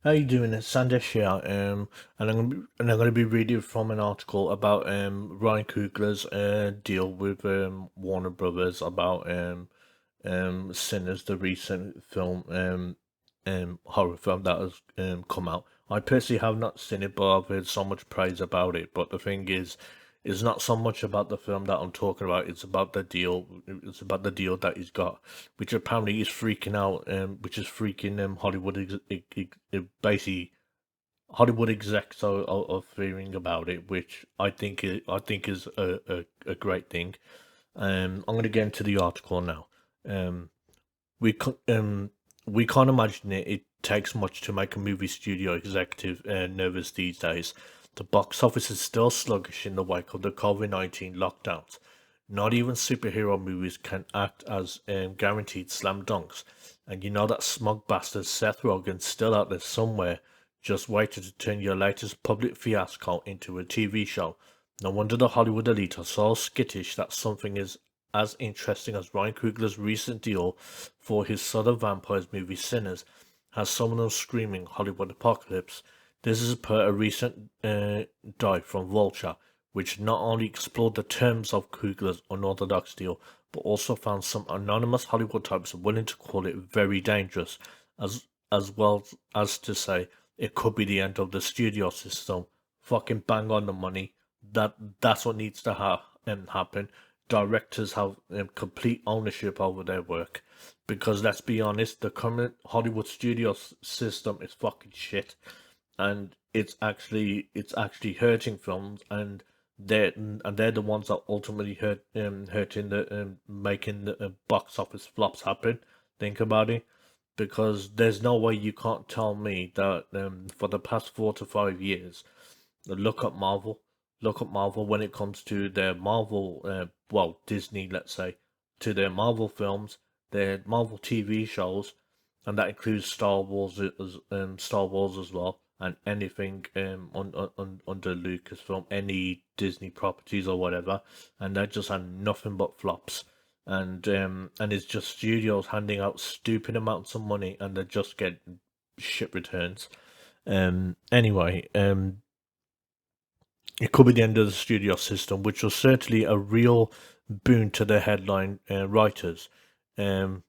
How you doing? It's Sandesh here, and I'm gonna be reading from an article about Ryan Coogler's deal with Warner Brothers about Sinners, the recent film horror film that has come out. I personally have not seen it, but I've heard so much praise about it. But the thing is, it's not so much about the film that I'm talking about. It's about the deal. It's about the deal that he's got, which apparently is freaking out. Which is freaking Hollywood. Basically, Hollywood execs are fearing about it, which I think is a great thing. I'm gonna get into the article now. Um, we c- um we can't imagine it takes much to make a movie studio executive nervous these days. The box office is still sluggish in the wake of the COVID-19 lockdowns. Not even superhero movies can act as guaranteed slam dunks. And you know that smug bastard Seth Rogen's still out there somewhere, just waiting to turn your latest public fiasco into a TV show. No wonder the Hollywood elite are so skittish that something is as interesting as Ryan Coogler's recent deal for his Southern Vampires movie Sinners has some of them screaming Hollywood apocalypse. This is per a recent dive from Vulture, which not only explored the terms of Coogler's unorthodox deal, but also found some anonymous Hollywood types willing to call it very dangerous, as well as to say it could be the end of the studio system. Fucking bang on the money. That's what needs to happen. Directors have complete ownership over their work, because let's be honest, the current Hollywood studio system is fucking shit, and it's actually hurting films, and they're the ones that ultimately hurting the making the box office flops happen. Think about it, because there's no way you can't tell me that for the past 4 to 5 years, look at Marvel. Look at Marvel when it comes to their Marvel, well, Disney, let's say, to their Marvel films, their Marvel TV shows, and that includes Star Wars as well, and anything under Lucasfilm, any Disney properties or whatever, and they just had nothing but flops. And it's just studios handing out stupid amounts of money, and they just get shit returns. Anyway, it could be the end of the studio system, which was certainly a real boon to the headline writers. Um,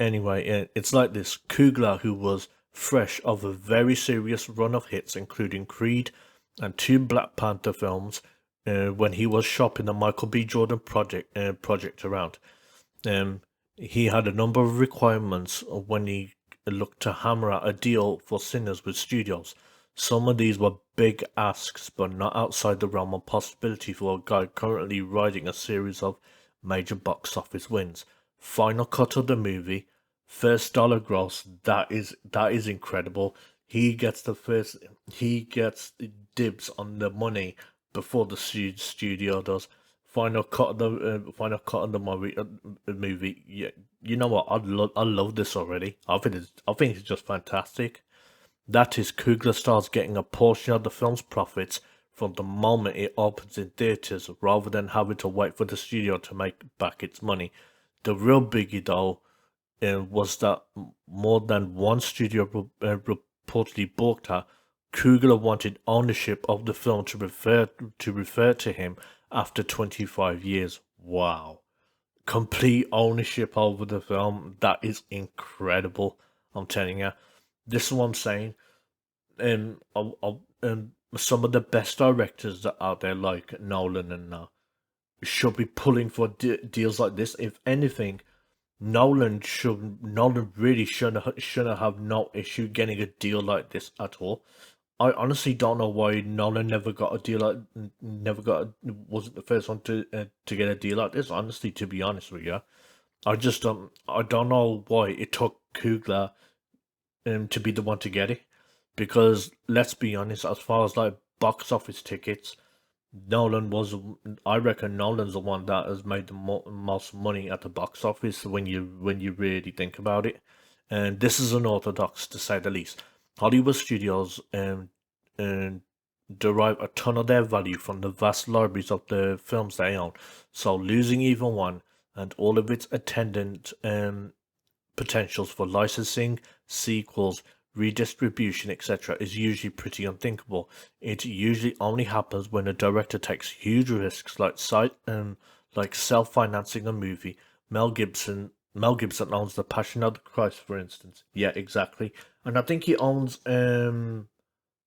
anyway, it's like this: Coogler, who was fresh of a very serious run of hits, including Creed and two Black Panther films, when he was shopping the Michael B. Jordan project around. Um, he had a number of requirements when he looked to hammer out a deal for Sinners with studios. Some of these were big asks, but not outside the realm of possibility for a guy currently riding a series of major box office wins. Final cut of the movie, first dollar gross. That is incredible. He gets dibs on the money before the studio does. Final cut of the movie. Yeah, you know what? I love this already. I think it's just fantastic. That is, Coogler starts getting a portion of the film's profits from the moment it opens in theaters, rather than having to wait for the studio to make back its money. The real biggie, though, was that more than one studio reportedly balked her. Coogler wanted ownership of the film to refer to him after 25 years. Wow. Complete ownership over the film. That is incredible. I'm telling you. This is what I'm saying. Some of the best directors that are out there, like Nolan and should be pulling for deals like this. If anything, Nolan really shouldn't have no issue getting a deal like this at all. I honestly don't know why Nolan never got a deal like never got wasn't the first one to get a deal like this. Honestly, to be honest with you, I don't know why it took Coogler to be the one to get it, because let's be honest, as far as like box office tickets, Nolan was, I reckon Nolan's the one that has made the most money at the box office when you really think about it. And this is unorthodox to say the least. Hollywood studios um derive a ton of their value from the vast libraries of the films they own. So losing even one and all of its attendant potentials for licensing, sequels, redistribution, etc., is usually pretty unthinkable. It usually only happens when a director takes huge risks, like self-financing a movie. Mel Gibson owns The Passion of the Christ, for instance. Yeah, exactly. And I think he owns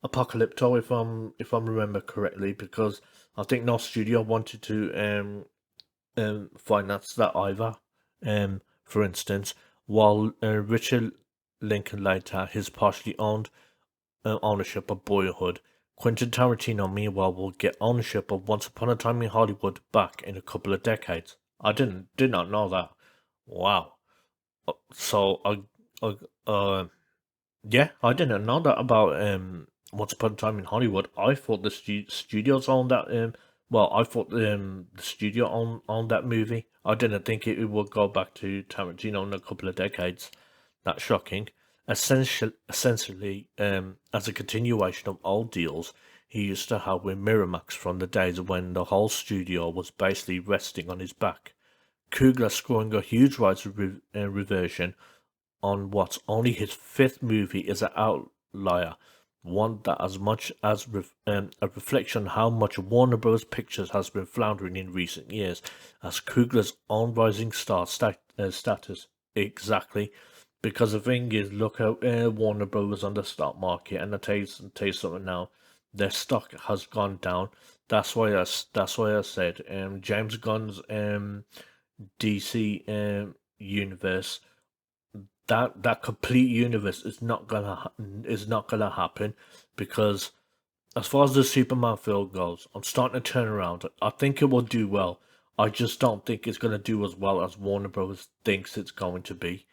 Apocalypto, if I'm remember correctly, because I think no studio wanted to finance that either. For instance, while Richard Linklater has partially owned ownership of Boyhood, Quentin Tarantino meanwhile will get ownership of Once Upon a Time in Hollywood back in a couple of decades. I did not know that. Wow. So I yeah, I didn't know that about Once Upon a Time in Hollywood. I thought the studios owned that. I thought the studio owned that movie. I didn't think it would go back to Tarantino in a couple of decades. That's shocking. Essentially, as a continuation of old deals he used to have with Miramax from the days when the whole studio was basically resting on his back. Coogler scoring a huge rights reversion on what's only his fifth movie is an outlier, one that as much as a reflection on how much Warner Bros. Pictures has been floundering in recent years, as Coogler's own rising star status. Exactly. Because the thing is, look at Warner Bros. On the stock market, and tell you something now, their stock has gone down. That's why I said James Gunn's DC universe, that complete universe is not gonna happen, because as far as the Superman film goes, I'm starting to turn around. I think it will do well. I just don't think it's gonna do as well as Warner Bros. Thinks it's going to be.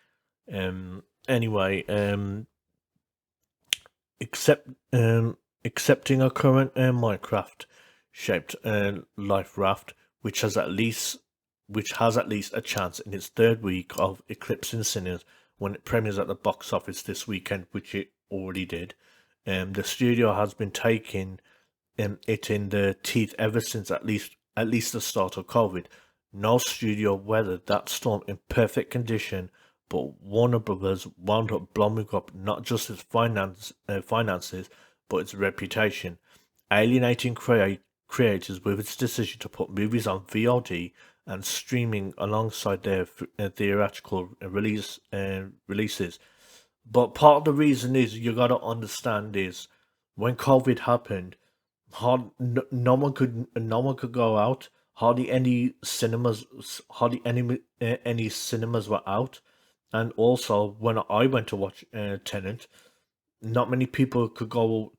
Anyway, except accepting a current Minecraft shaped life raft, which has at least a chance in its third week of eclipsing Sinners when it premieres at the box office this weekend, which it already did. The studio has been taking it in the teeth ever since at least the start of COVID. No studio weathered that storm in perfect condition, but Warner Brothers wound up blowing up not just its finances, but its reputation, alienating creators with its decision to put movies on VOD and streaming alongside their theatrical releases. But part of the reason is, you gotta understand is, when COVID happened, no one could go out. Hardly any cinemas were out, and also when I went to watch Tenant, not many people could go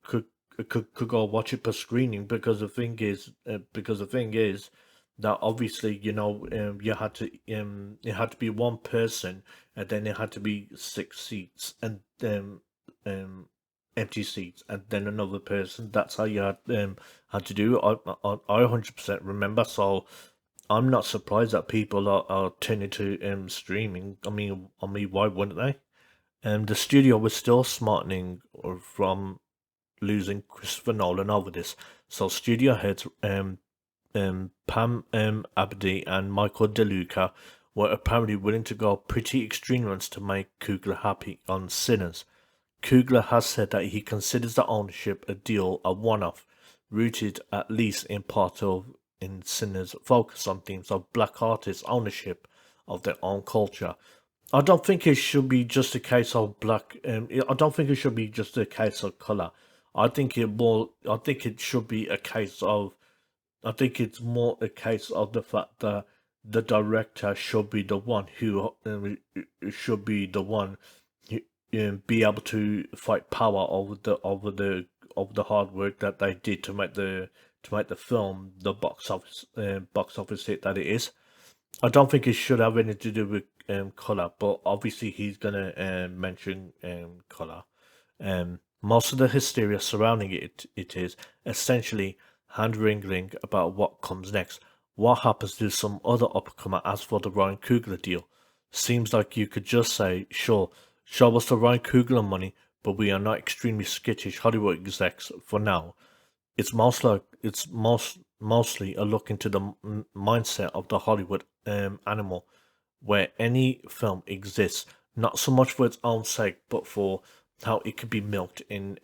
watch it per screening, because the thing is that obviously, it had to be one person, and then it had to be six seats, and um empty seats, and then another person. That's how you had to do it. I 100% remember. So I'm not surprised that people are turning to streaming. I mean, why wouldn't they? The studio was still smartening from losing Christopher Nolan over this. So studio heads Pam Abdi and Michael DeLuca were apparently willing to go pretty extremes to make Coogler happy on Sinners. Coogler has said that he considers the ownership a deal a one-off, rooted at least in part of in Sinners' focus on themes of black artists' ownership of their own culture. I don't think it should be just a case of black. I don't think it should be just a case of color. I think it should be a case of. I think it's more a case of the fact that the director should be the one who should be the one who, be able to fight power over the hard work that they did to make the film the box office hit that it is. I don't think it should have anything to do with color, but obviously he's gonna mention color. Most of the hysteria surrounding it is essentially hand wringing about what comes next. What happens to some other upcomer as for the Ryan Coogler deal? Seems like you could just say, sure, show us the Ryan Coogler money, but we are not extremely skittish Hollywood execs for now. It's mostly a look into the mindset of the Hollywood animal, where any film exists not so much for its own sake, but for how it could be milked in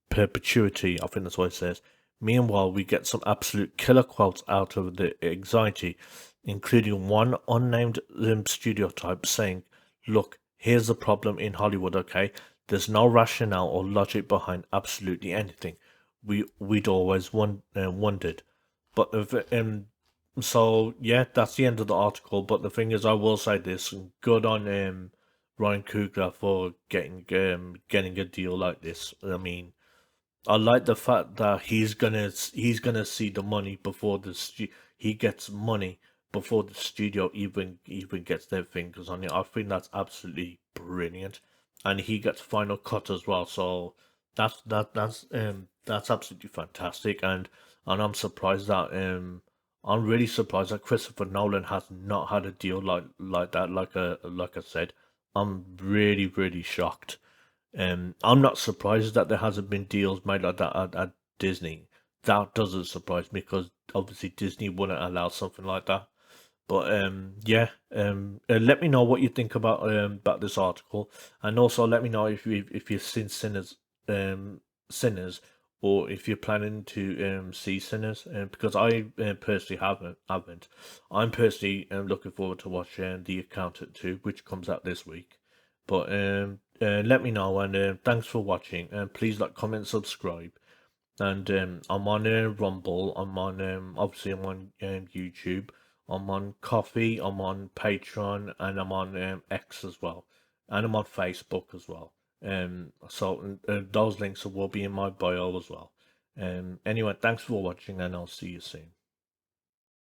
perpetuity. I think that's what it says. Meanwhile, we get some absolute killer quotes out of the anxiety, including one unnamed studio type saying, "Look, here's the problem in Hollywood. Okay, there's no rationale or logic behind absolutely anything. We'd always wondered." But so yeah, that's the end of the article. But the thing is, I will say this: good on Ryan Coogler for getting a deal like this. I mean, I like the fact that he's gonna see the money before he gets money before the studio even gets their fingers on it. I think that's absolutely brilliant, and he gets final cut as well. So that's absolutely fantastic, and I'm really surprised that Christopher Nolan has not had a deal like that. Like I said, I'm really shocked. I'm not surprised that there hasn't been deals made like that at Disney. That doesn't surprise me because obviously Disney wouldn't allow something like that. But yeah, let me know what you think about this article, and also let me know if you've seen Sinners, or if you're planning to see Sinners. Because I personally haven't. I'm personally looking forward to watching The Accountant 2, which comes out this week. But let me know, and thanks for watching. And please like, comment, subscribe. And I'm on Rumble. I'm on obviously I'm on YouTube. I'm on Coffee. I'm on Patreon, and I'm on X as well, and I'm on Facebook as well. So those links will be in my bio as well. Anyway, thanks for watching, and I'll see you soon.